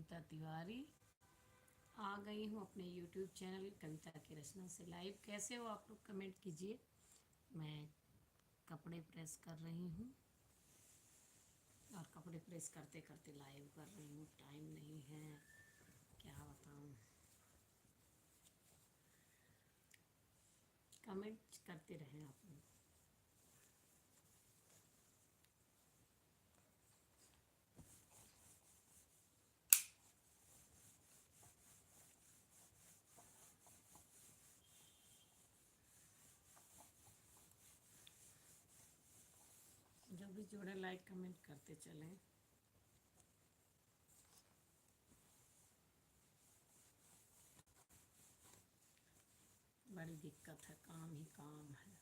कविता तिवारी। आ गई हूँ अपने YouTube चैनल कविता की रचना से लाइव। कैसे हो आप लोग, कमेंट कीजिए। मैं कपड़े प्रेस कर रही हूँ और कपड़े प्रेस करते करते लाइव कर रही हूँ। टाइम नहीं है, क्या बताऊँ। कमेंट करते रहें आप लोग। जो भी जुड़े लाइक कमेंट करते चलें। बड़ी दिक्कत है, काम ही काम है।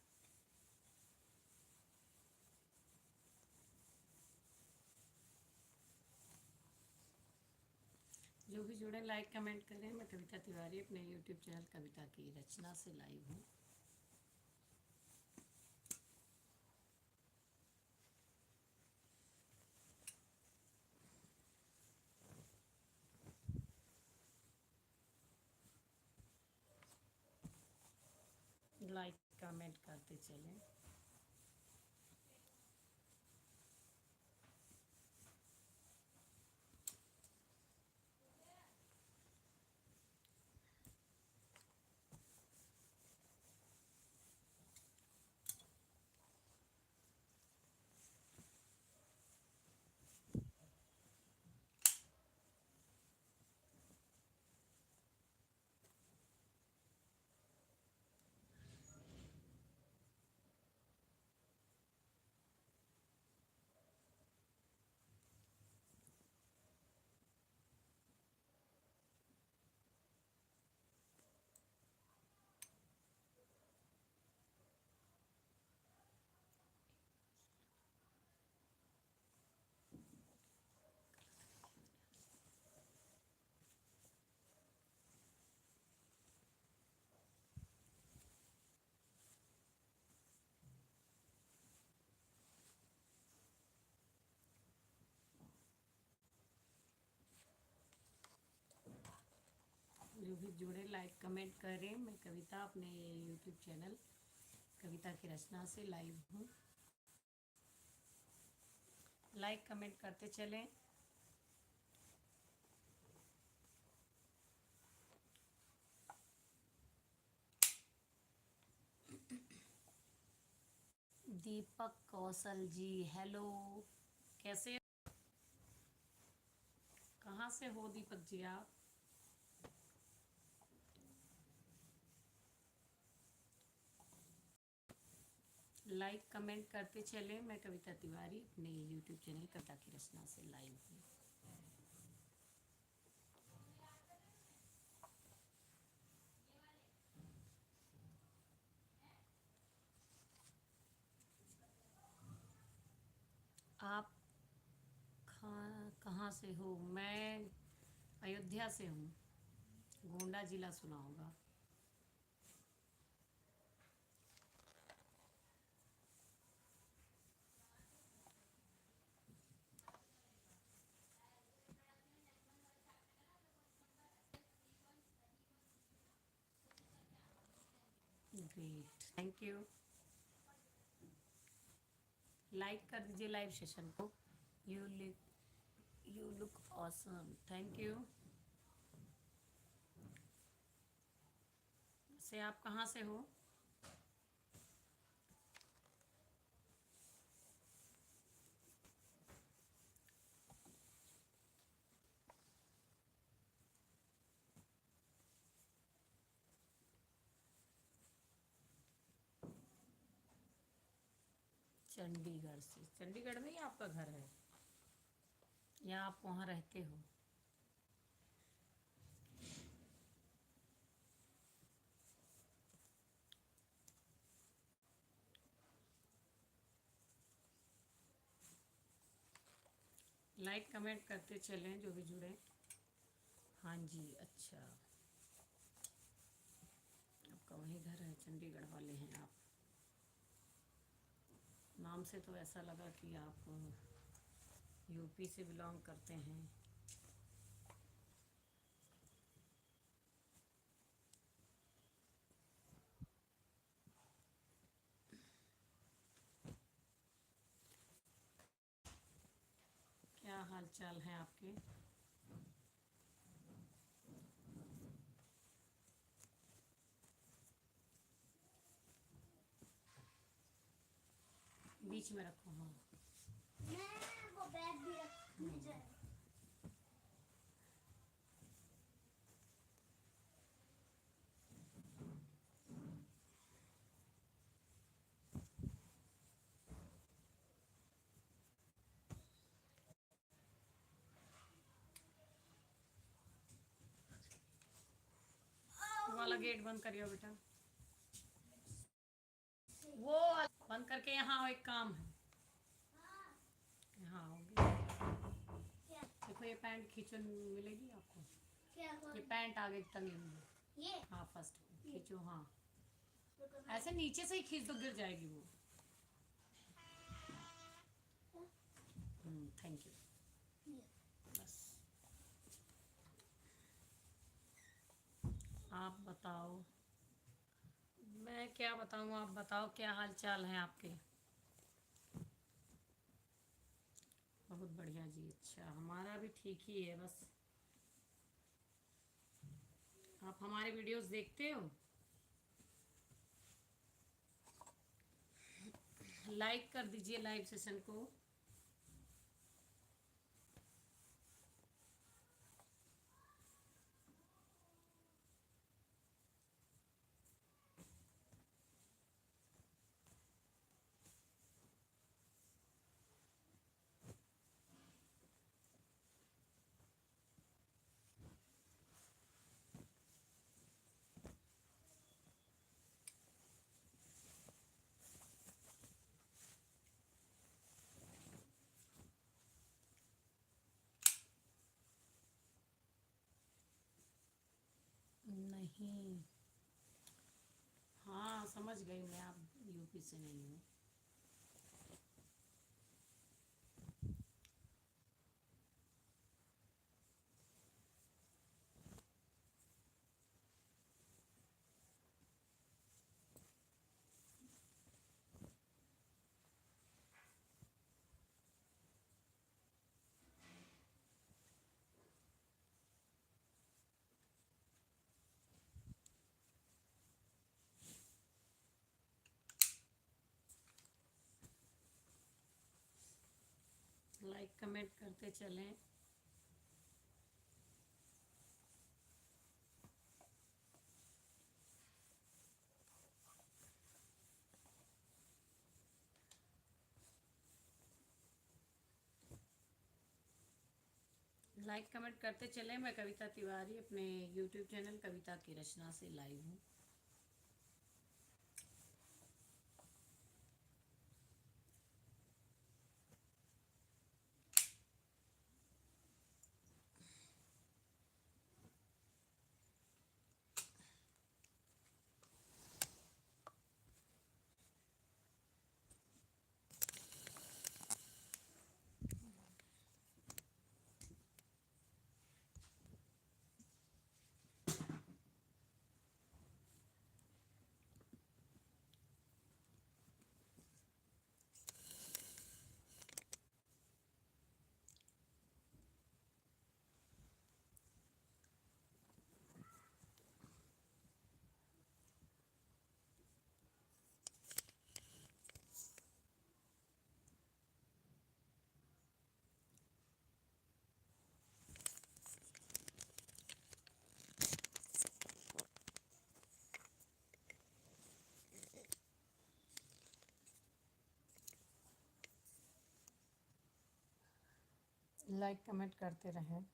जो भी जुड़े लाइक कमेंट करें। मैं कविता तिवारी अपने YouTube चैनल कविता की रचना से लाइव हूँ। लाइक कमेंट करते चलें। जो भी जुड़े लाइक कमेंट करें। मैं कविता अपने YouTube चैनल कविता की रचना से लाइव हूँ। लाइक कमेंट करते चलें। दीपक कौशल जी, हेलो, कैसे हो? कहाँ से हो दीपक जी आप? लाइक कमेंट करते चले। मैं कविता तिवारी अपने YouTube चैनल कविता की रचना से लाइव हूँ। आप कहाँ से हो? मैं अयोध्या से हूँ, गोंडा जिला सुना होगा। Great, thank you. लाइक कर दीजिए लाइव सेशन को। You look awesome, thank you. से आप कहाँ से हो? चंडीगढ़ से। चंडीगढ़ में ही आपका घर है या आप वहाँ रहते हो? लाइक कमेंट करते चलें जो भी जुड़े। हाँ जी, अच्छा, आपका वही घर है, चंडीगढ़ वाले हैं आप। नाम से तो ऐसा लगा कि आप यूपी से बिलोंग करते हैं। क्या हाल चाल है आपके? बीच में रखो। हाँ, मैं वो बैग भी रखने जाए। वो वाला गेट बंद करियो बेटा। वो बंद करके यहाँ एक काम है। हाँ, हो गया। क्या देखो ये पैंट खींचो, मिलेगी आपको। क्या ये पैंट आगे टंगी हुई है। ये हाँ, फर्स्ट खींचो। हाँ, रुको मैं- ऐसे नीचे से ही खींच दो, गिर जाएगी वो। Thank you. ये। बस आप बताओ। मैं क्या बताऊँ, आप बताओ क्या हाल चाल है आपके? बहुत बढ़िया जी। अच्छा, हमारा भी ठीक ही है। बस आप हमारे वीडियोस देखते हो? लाइक कर दीजिए लाइव सेशन को। नहीं, हाँ समझ गई मैं, आप यूपी से नहीं हो। लाइक कमेंट करते चलें। लाइक कमेंट करते चलें। मैं कविता तिवारी अपने यूट्यूब चैनल कविता की रचना से लाइव हूँ। लाइक कमेंट करते रहें।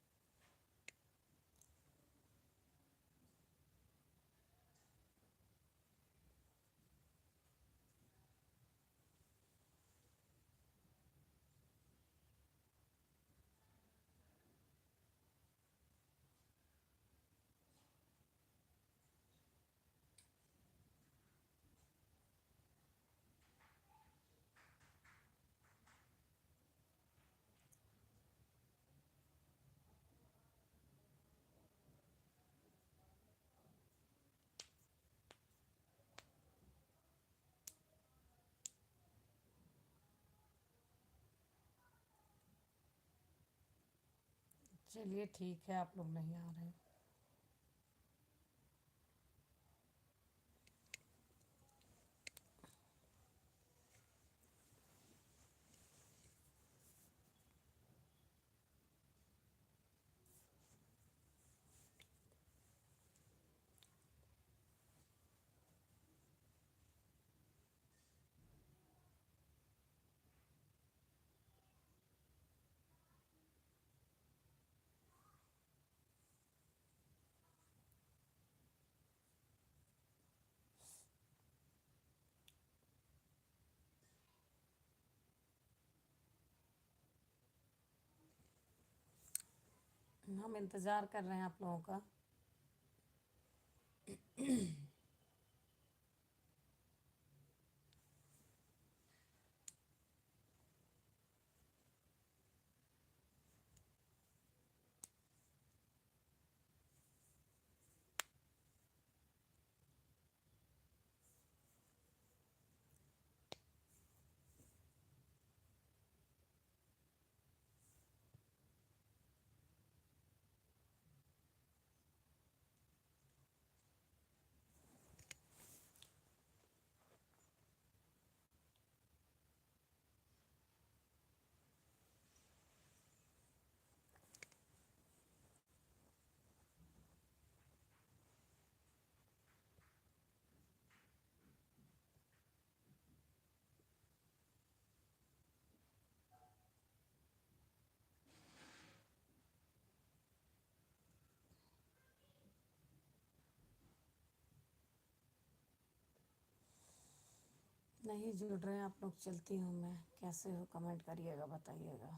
चलिए ठीक है, आप लोग नहीं आ रहे। हम इंतज़ार कर रहे हैं आप लोगों का। नहीं जुड़ रहे हैं आप लोग, चलती हूँ मैं। कैसे हो कमेंट करिएगा, बताइएगा।